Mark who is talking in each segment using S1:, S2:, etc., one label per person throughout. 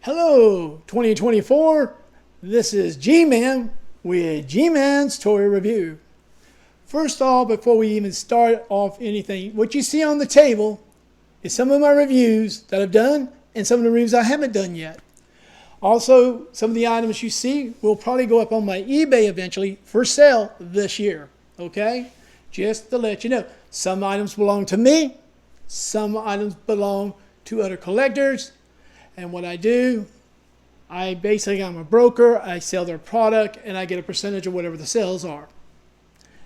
S1: Hello, 2024. This is G-Man with G-Man's Toy Review. First off, before we even start off anything, what you see on the table is some of my reviews that I've done and some of the reviews I haven't done yet. Also, some of the items you see will probably go up on my eBay eventually for sale this year. Okay? Just to let you know, some items belong to me, some items belong to other collectors. And what I do, I'm a broker, I sell their product, and I get a percentage of whatever the sales are.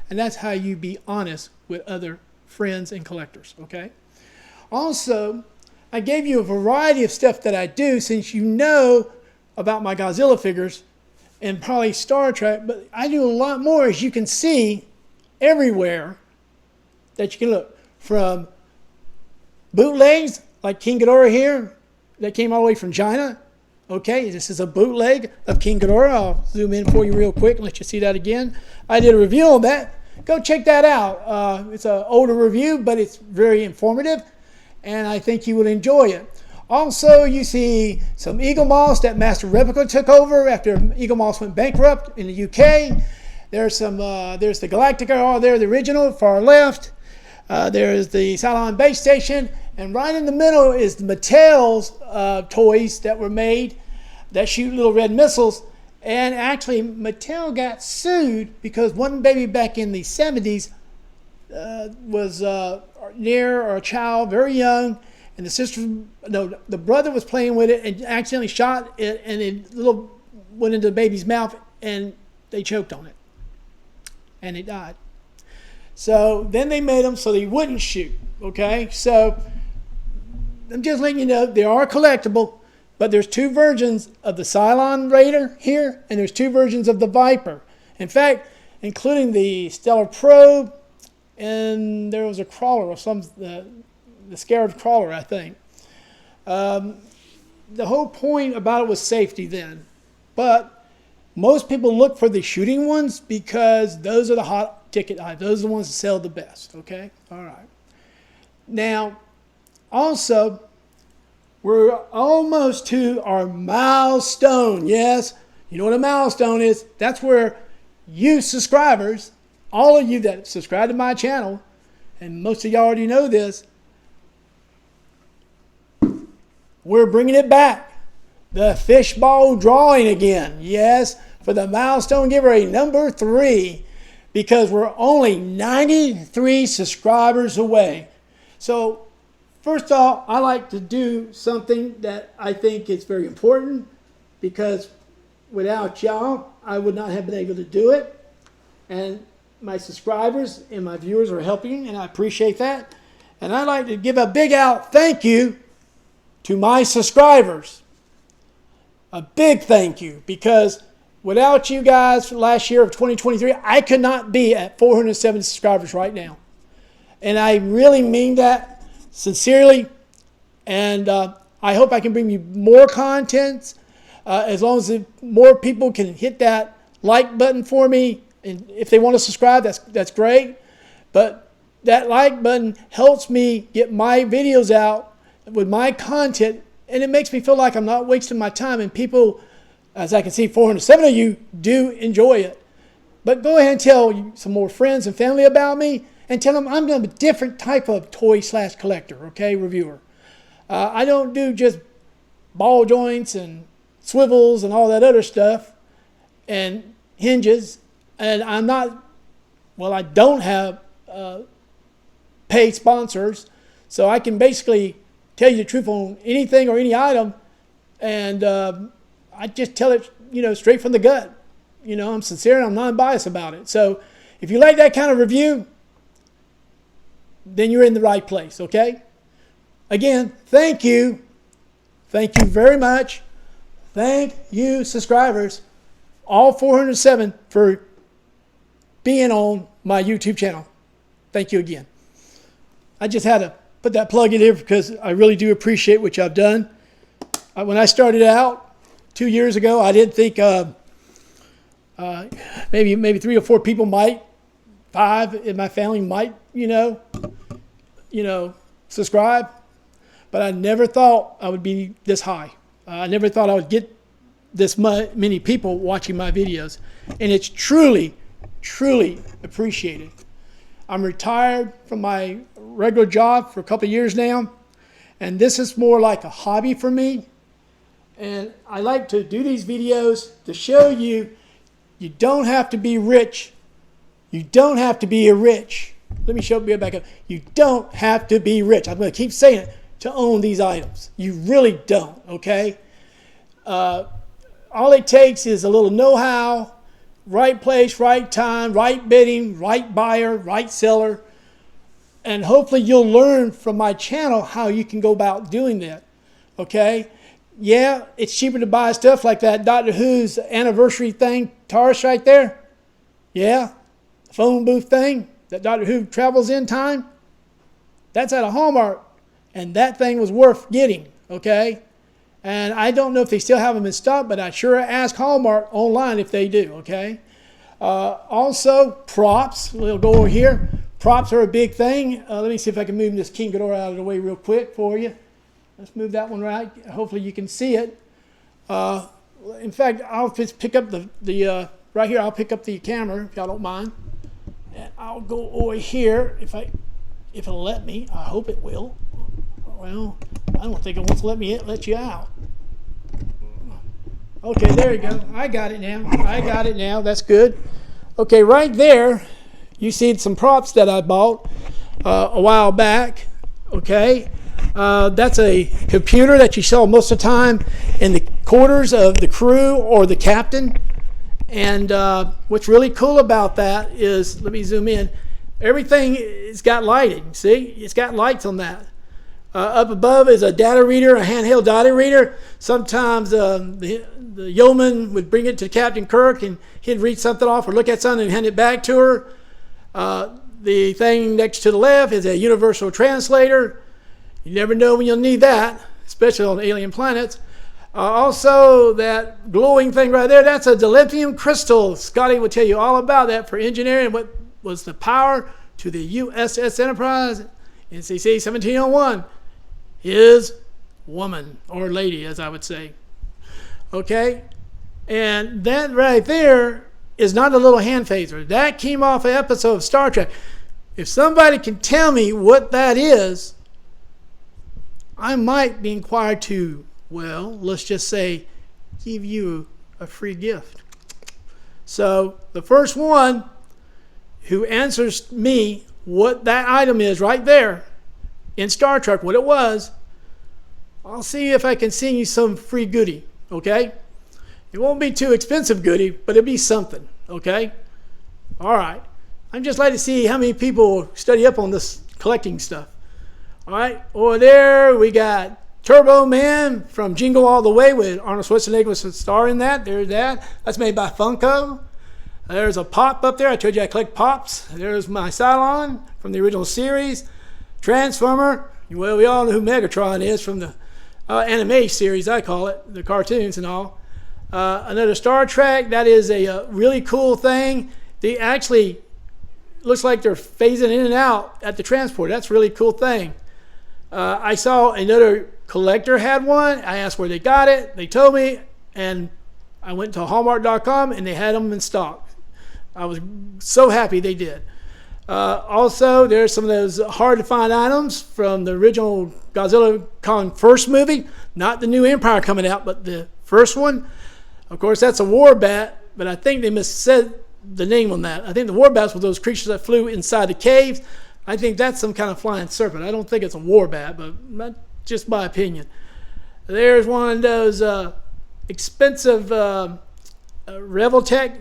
S1: And that's how you be honest with other friends and collectors, okay? Also, I gave you a variety of stuff that I do since you know about my Godzilla figures and probably Star Trek, but I do a lot more, as you can see, everywhere that you can look. From bootlegs, like King Ghidorah here, that came all the way from China. Okay, this is a bootleg of King Ghidorah. I'll zoom in for you real quick and let you see that again. I did a review on that. Go check that out. It's an older review, but it's very informative, and I think you will enjoy it. Also, you see some Eagle Moss that Master Replica took over after Eagle Moss went bankrupt in the UK. There's the Galactica there, the original, far left. There's the Cylon base station, and right in the middle is the Mattel's toys that were made that shoot little red missiles. And actually, Mattel got sued because one baby back in the 70s was near or a child, very young, and the brother was playing with it and accidentally shot it, and it went into the baby's mouth, and they choked on it, and it died. So then they made them so they wouldn't shoot, okay? So I'm just letting you know they are collectible, but there's two versions of the Cylon Raider here, and there's two versions of the Viper. In fact, including the Stellar Probe, and there was a crawler, or the Scarab Crawler, I think. The whole point about it was safety then, but most people look for the shooting ones because those are the hot ticket items. Those are the ones that sell the best, okay? All right. Now, also, we're almost to our milestone. Yes, you know what a milestone is? That's where you subscribers, all of you that subscribe to my channel, and most of y'all already know this, we're bringing it back. The fishbowl drawing again. Yes, for the milestone giveaway number 3. Because we're only 93 subscribers away. So, first off, I like to do something that I think is very important, because without y'all, I would not have been able to do it. And my subscribers and my viewers are helping, and I appreciate that. And I'd like to give a big out thank you to my subscribers. A big thank you, because without you guys last year of 2023, I could not be at 470 subscribers right now. And I really mean that sincerely. And I hope I can bring you more content as long as more people can hit that like button for me. And if they want to subscribe, that's great. But that like button helps me get my videos out with my content. And it makes me feel like I'm not wasting my time, and people, as I can see, 407 of you do enjoy it. But go ahead and tell some more friends and family about me, and tell them I'm a different type of toy/collector, okay, reviewer. I don't do just ball joints and swivels and all that other stuff and hinges. And I don't have paid sponsors, so I can basically tell you the truth on anything or any item, and I just tell it, straight from the gut. I'm sincere and I'm non-biased about it. So if you like that kind of review, then you're in the right place, okay? Again, thank you. Thank you very much. Thank you, subscribers, all 407, for being on my YouTube channel. Thank you again. I just had to put that plug in here because I really do appreciate what y'all done. When I started out 2 years ago, I didn't think maybe 3 or 4 people might, 5 in my family might, subscribe. But I never thought I would be this high. I never thought I would get this many people watching my videos, and it's truly, truly appreciated. I'm retired from my regular job for a couple of years now, and this is more like a hobby for me. And I like to do these videos to show you, you don't have to be rich. You don't have to be rich. Let me show you back up. You don't have to be rich. I'm going to keep saying it, to own these items. You really don't, okay? All it takes is a little know-how, right place, right time, right bidding, right buyer, right seller, and hopefully you'll learn from my channel how you can go about doing that, okay? Yeah, it's cheaper to buy stuff like that Doctor Who's anniversary thing, TARS right there. Yeah, the phone booth thing that Doctor Who travels in time. That's at a Hallmark, and that thing was worth getting, okay? And I don't know if they still have them in stock, but I sure ask Hallmark online if they do, okay? Also, props. We'll go over here. Props are a big thing. Let me see if I can move this King Ghidorah out of the way real quick for you. Let's move that one right. Hopefully you can see it. In fact, I'll just pick up the right here. I'll pick up the camera if y'all don't mind, and I'll go over here if it'll let me. I hope it will. Well, I don't think it wants to let you out. Okay, there you go. I got it now. I got it now. That's good. Okay, right there, you see some props that I bought a while back. Okay, that's a computer that you sell most of the time in the quarters of the crew or the captain. And what's really cool about that is, let me zoom in. Everything has got lighting. See, it's got lights on that. Up above is a data reader, a handheld data reader. Sometimes the yeoman would bring it to Captain Kirk and he'd read something off or look at something and hand it back to her. The thing next to the left is a universal translator. You never know when you'll need that, especially on alien planets. Also, that glowing thing right there, that's a dilithium crystal. Scotty will tell you all about that for engineering. What was the power to the USS Enterprise, NCC 1701. Is woman, or lady, as I would say. Okay? And that right there is not a little hand phaser. That came off an episode of Star Trek. If somebody can tell me what that is, I might be inquired to, well, let's just say, give you a free gift. So the first one who answers me what that item is right there in Star Trek, what it was, I'll see if I can send you some free goodie, okay? It won't be too expensive goodie, but it'll be something, okay? All right. I'm just like to see how many people study up on this collecting stuff. All right, over there we got Turbo Man from Jingle All the Way with Arnold Schwarzenegger was a star in that. There's that. That's made by Funko. There's a pop up there. I told you I collect pops. There's my Cylon from the original series. Transformer. Well, we all know who Megatron is from the anime series, I call it, the cartoons and all. Another Star Trek. That is a really cool thing. They actually looks like they're phasing in and out at the transport. That's a really cool thing. I saw another collector had one. I asked where they got it. They told me, and I went to Hallmark.com and they had them in stock. I was so happy they did. Also, there's some of those hard to find items from the original Godzilla Kong first movie, not the new Empire coming out, but the first one. Of course, that's a war bat, but I think they missaid the name on that. I think the war bats were those creatures that flew inside the caves. I think that's some kind of flying serpent. I don't think it's a war bat, but that's just my opinion. There's one of those expensive Revoltech.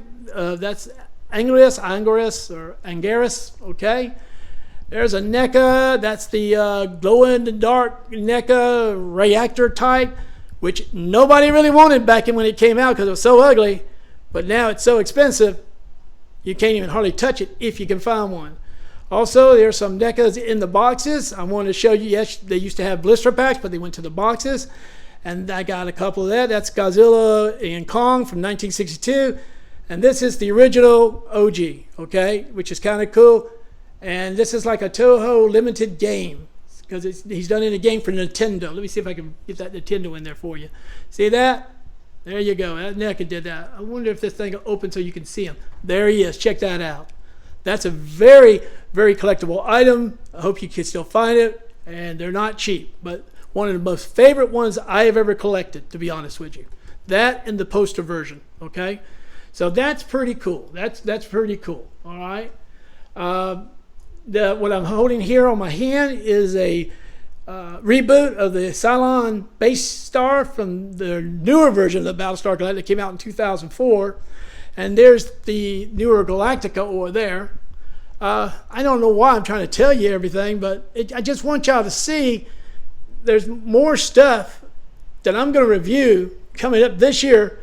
S1: That's Anguirus or Anguirus, okay? There's a NECA. That's the glow-in-the-dark NECA reactor type, which nobody really wanted back when it came out because it was so ugly. But now it's so expensive, you can't even hardly touch it if you can find one. Also, there's some NECAs in the boxes. I wanted to show you, yes, they used to have blister packs, but they went to the boxes. And I got a couple of that. That's Godzilla and Kong from 1962. And this is the original OG, okay, which is kind of cool. And this is like a Toho limited game. It's because he's done it again for Nintendo. Let me see if I can get that Nintendo in there for you. See that? There you go. That Naked did that. I wonder if this thing will open so you can see him. There he is. Check that out. That's a very, very collectible item. I hope you can still find it. And they're not cheap, but one of the most favorite ones I have ever collected, to be honest with you. That and the poster version, okay? So that's pretty cool. That's pretty cool, all right? What I'm holding here on my hand is a reboot of the Cylon Base Star from the newer version of the Battlestar Galactica that came out in 2004. And there's the newer Galactica over there. I don't know why I'm trying to tell you everything, but I just want y'all to see there's more stuff that I'm going to review coming up this year.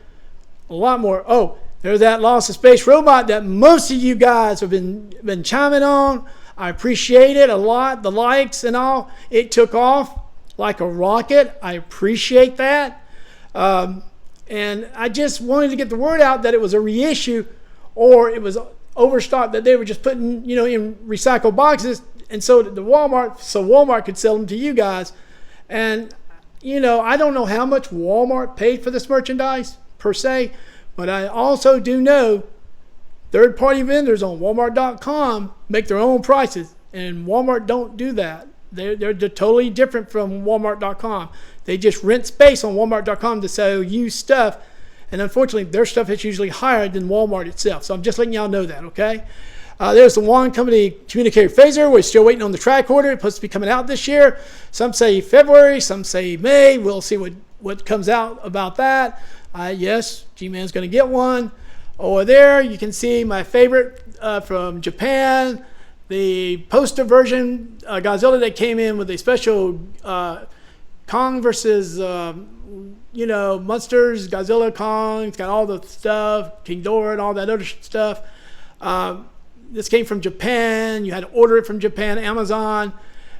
S1: A lot more. Oh, there's that Lost in Space robot that most of you guys have been chiming on. I appreciate it a lot, the likes and all. It took off like a rocket. I appreciate that. And I just wanted to get the word out that it was a reissue or it was overstocked, that they were just putting, in recycled boxes, and so Walmart could sell them to you guys. And, I don't know how much Walmart paid for this merchandise per se, but I also do know third-party vendors on Walmart.com make their own prices, and Walmart don't do that. They're totally different from Walmart.com. They just rent space on Walmart.com to sell used stuff, and unfortunately, their stuff is usually higher than Walmart itself. So I'm just letting y'all know that, okay? There's the One Company communicator phaser. We're still waiting on the tricorder. It's supposed to be coming out this year. Some say February, some say May. We'll see what comes out about that. Yes, G-Man's going to get one. Over there, you can see my favorite from Japan, the poster version Godzilla that came in with a special Kong versus monsters, Godzilla, Kong. It's got all the stuff, King Ghidorah and all that other stuff. This came from Japan. You had to order it from Japan, Amazon,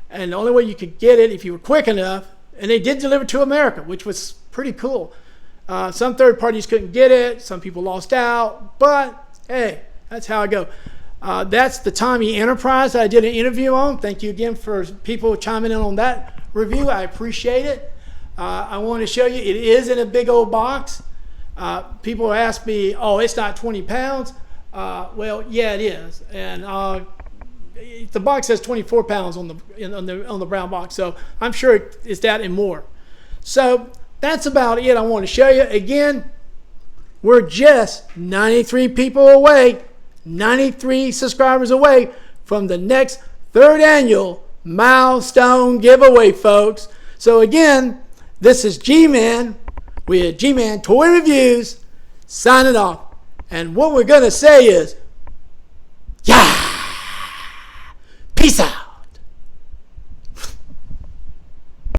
S1: and the only way you could get it if you were quick enough, and they did deliver to America, which was pretty cool. Some third parties couldn't get it. Some people lost out. But, hey, that's how I go. That's the TOMY Enterprise that I did an interview on. Thank you again for people chiming in on that review. I appreciate it. I want to show you. It is in a big old box. People ask me, oh, it's not 20 pounds. Well, yeah, it is. And the box says 24 pounds on the brown box. So I'm sure it's that and more. So that's about it I want to show you. Again, we're just 93 people away, 93 subscribers away from the next 3rd annual milestone giveaway, folks. So again, this is G-Man with G-Man Toy Reviews signing off. And what we're going to say is, yeah, peace out.